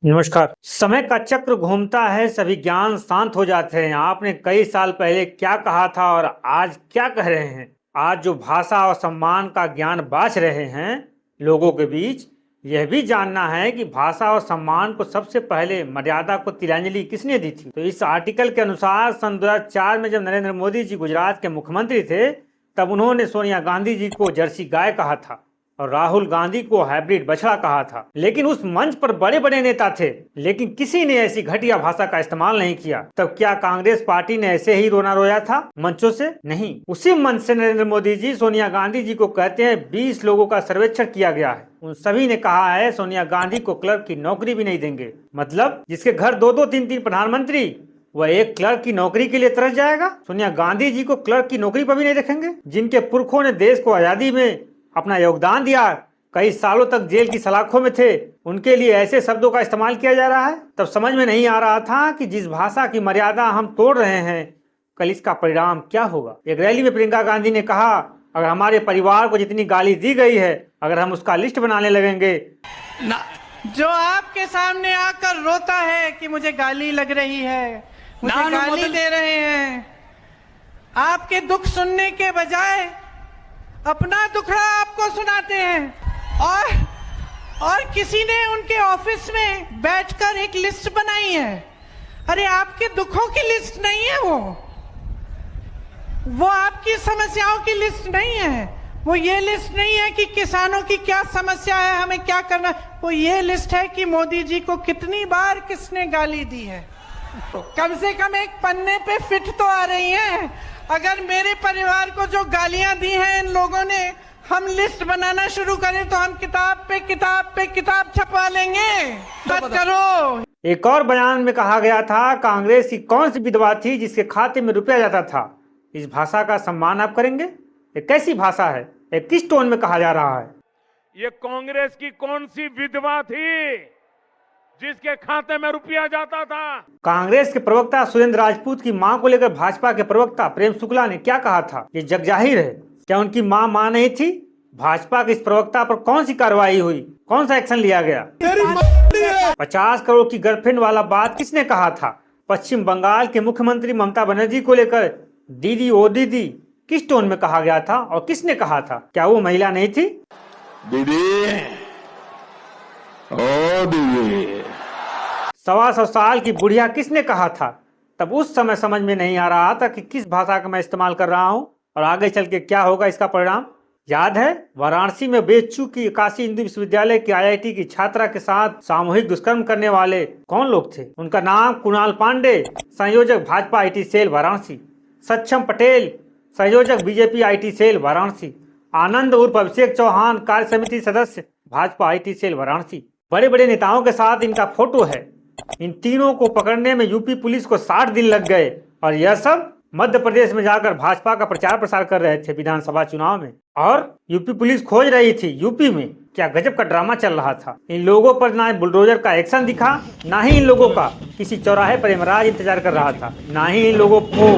नमस्कार। समय का चक्र घूमता है, सभी ज्ञान शांत हो जाते हैं। आपने कई साल पहले क्या कहा था और आज क्या कह रहे हैं? आज जो भाषा और सम्मान का ज्ञान बांट रहे हैं लोगों के बीच, यह भी जानना है कि भाषा और सम्मान को सबसे पहले मर्यादा को तिलांजलि किसने दी थी। तो इस आर्टिकल के अनुसार सन 2004 में जब नरेंद्र मोदी जी गुजरात के मुख्यमंत्री थे, तब उन्होंने सोनिया गांधी जी को जर्सी गाय कहा था और राहुल गांधी को हाइब्रिड बछड़ा कहा था। लेकिन उस मंच पर बड़े बड़े नेता थे, लेकिन किसी ने ऐसी घटिया भाषा का इस्तेमाल नहीं किया। तब क्या कांग्रेस पार्टी ने ऐसे ही रोना रोया था मंचों से? नहीं। उसी मंच से नरेंद्र मोदी जी सोनिया गांधी जी को कहते हैं 20 लोगों का सर्वेक्षण किया गया है, उन सभी ने कहा है सोनिया गांधी को क्लर्क की नौकरी भी नहीं देंगे। मतलब जिसके घर दो दो तीन तीन प्रधानमंत्री, वह एक क्लर्क की नौकरी के लिए तरस जाएगा। सोनिया गांधी जी को क्लर्क की नौकरी पर भी नहीं रखेंगे। जिनके पुरखों ने देश को आजादी में अपना योगदान दिया, कई सालों तक जेल की सलाखों में थे, उनके लिए ऐसे शब्दों का इस्तेमाल किया जा रहा है। तब समझ में नहीं आ रहा था कि जिस भाषा की मर्यादा हम तोड़ रहे हैं, कल इसका परिणाम क्या होगा। एक रैली में प्रियंका गांधी ने कहा, अगर हमारे परिवार को जितनी गाली दी गई है, अगर हम उसका लिस्ट बनाने लगेंगे ना, जो आपके सामने आकर रोता है कि मुझे गाली लग रही है, मुझे गाली दे रहे हैं, आपके दुख सुनने के बजाय अपना दुखड़ा आपको सुनाते हैं। और किसी ने उनके ऑफिस में बैठकर एक लिस्ट बनाई है। अरे आपके दुखों की लिस्ट नहीं है वो आपकी समस्याओं की लिस्ट नहीं है। वो ये लिस्ट नहीं है कि किसानों की क्या समस्या है, हमें क्या करना। वो ये लिस्ट है कि मोदी जी को कितनी बार किसने गाली दी है। कम से कम एक पन्ने पे फिट तो आ रही है। अगर मेरे परिवार को जो गालियां दी हैं इन लोगों ने, हम लिस्ट बनाना शुरू करें तो हम किताब पे किताब छपवा लेंगे। मत करो। एक और बयान में कहा गया था, कांग्रेस की कौन सी विधवा थी जिसके खाते में रुपया जाता था। इस भाषा का सम्मान आप करेंगे? ये कैसी भाषा है? ये किस टोन में कहा जा रहा है? ये कांग्रेस की कौन सी विधवा थी जिसके खाते में रुपया जाता था? कांग्रेस के प्रवक्ता सुरेंद्र राजपूत की मां को लेकर भाजपा के प्रवक्ता प्रेम शुक्ला ने क्या कहा था, ये जगजाहिर है। क्या उनकी मां नहीं थी? भाजपा के इस प्रवक्ता पर कौन सी कार्रवाई हुई, कौन सा एक्शन लिया गया? 50 करोड़ की गर्लफ्रेंड वाला बात किसने कहा था? पश्चिम बंगाल के मुख्यमंत्री ममता बनर्जी को लेकर दीदी ओ दीदी किस टोन में कहा गया था और किसने कहा था? क्या वो महिला नहीं थी? दीदी ओ दीदी। 125 साल की बुढ़िया किसने कहा था? तब उस समय समझ में नहीं आ रहा था कि किस भाषा का मैं इस्तेमाल कर रहा हूं और आगे चल के क्या होगा इसका परिणाम। याद है वाराणसी में बेच्चू की काशी हिंदू विश्वविद्यालय की IIT की छात्रा के साथ सामूहिक दुष्कर्म करने वाले कौन लोग थे? उनका नाम कुणाल पांडे, संयोजक भाजपा IT सेल वाराणसी। सक्षम पटेल, संयोजक BJP IT सेल वाराणसी। आनंद उर्फ अभिषेक चौहान, कार्य समिति सदस्य भाजपा IT सेल वाराणसी। बड़े बड़े नेताओं के साथ इनका फोटो है। इन तीनों को पकड़ने में यूपी पुलिस को 60 दिन लग गए और यह सब मध्य प्रदेश में जाकर भाजपा का प्रचार प्रसार कर रहे थे विधानसभा चुनाव में। और यूपी पुलिस खोज रही थी यूपी में। क्या गजब का ड्रामा चल रहा था। इन लोगों पर ना बुलडोजर का एक्शन दिखा, ना ही इन लोगों का किसी चौराहे पर यमराज इंतजार कर रहा था, ना ही इन लोगों को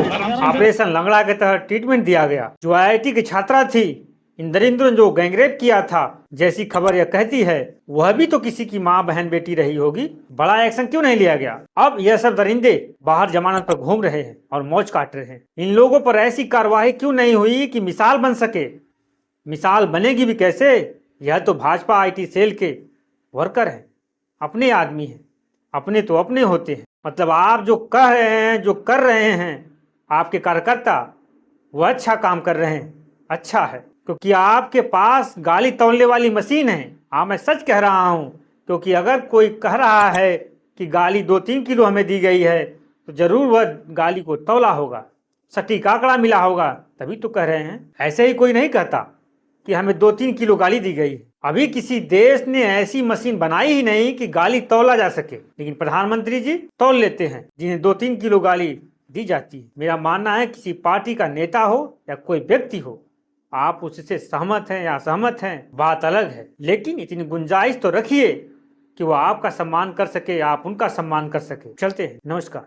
ऑपरेशन लंगड़ा के तहत ट्रीटमेंट दिया गया। जो IIT की छात्रा थी इंद्रेंद्र जो गैंगरेप किया था, जैसी खबर यह कहती है, वह भी तो किसी की माँ बहन बेटी रही होगी। बड़ा एक्शन क्यों नहीं लिया गया? अब यह सब दरिंदे बाहर जमानत पर घूम रहे हैं और मौज काट रहे हैं। इन लोगों पर ऐसी कार्रवाई क्यों नहीं हुई कि मिसाल बन सके? मिसाल बनेगी भी कैसे? यह तो भाजपा IT सेल के वर्कर हैं, अपने आदमी हैं, अपने तो अपने होते हैं। मतलब आप जो कह रहे हैं, जो कर रहे हैं, आपके कार्यकर्ता वह अच्छा काम कर रहे हैं, अच्छा है, क्योंकि आपके पास गाली तौलने वाली मशीन है। हाँ, मैं सच कह रहा हूँ, क्योंकि अगर कोई कह रहा है कि गाली 2-3 किलो हमें दी गई है, तो जरूर वह गाली को तौला होगा, सटीक आंकड़ा मिला होगा, तभी तो कह रहे हैं। ऐसे ही कोई नहीं कहता कि हमें 2-3 किलो गाली दी गई है। अभी किसी देश ने ऐसी मशीन बनाई ही नहीं कि गाली तौला जा सके, लेकिन प्रधानमंत्री जी तौल लेते हैं जिन्हें 2-3 किलो गाली दी जाती है। मेरा मानना है किसी पार्टी का नेता हो या कोई व्यक्ति हो, आप उससे सहमत हैं या असहमत हैं बात अलग है, लेकिन इतनी गुंजाइश तो रखिए कि वो आपका सम्मान कर सके, आप उनका सम्मान कर सके। चलते हैं, नमस्कार।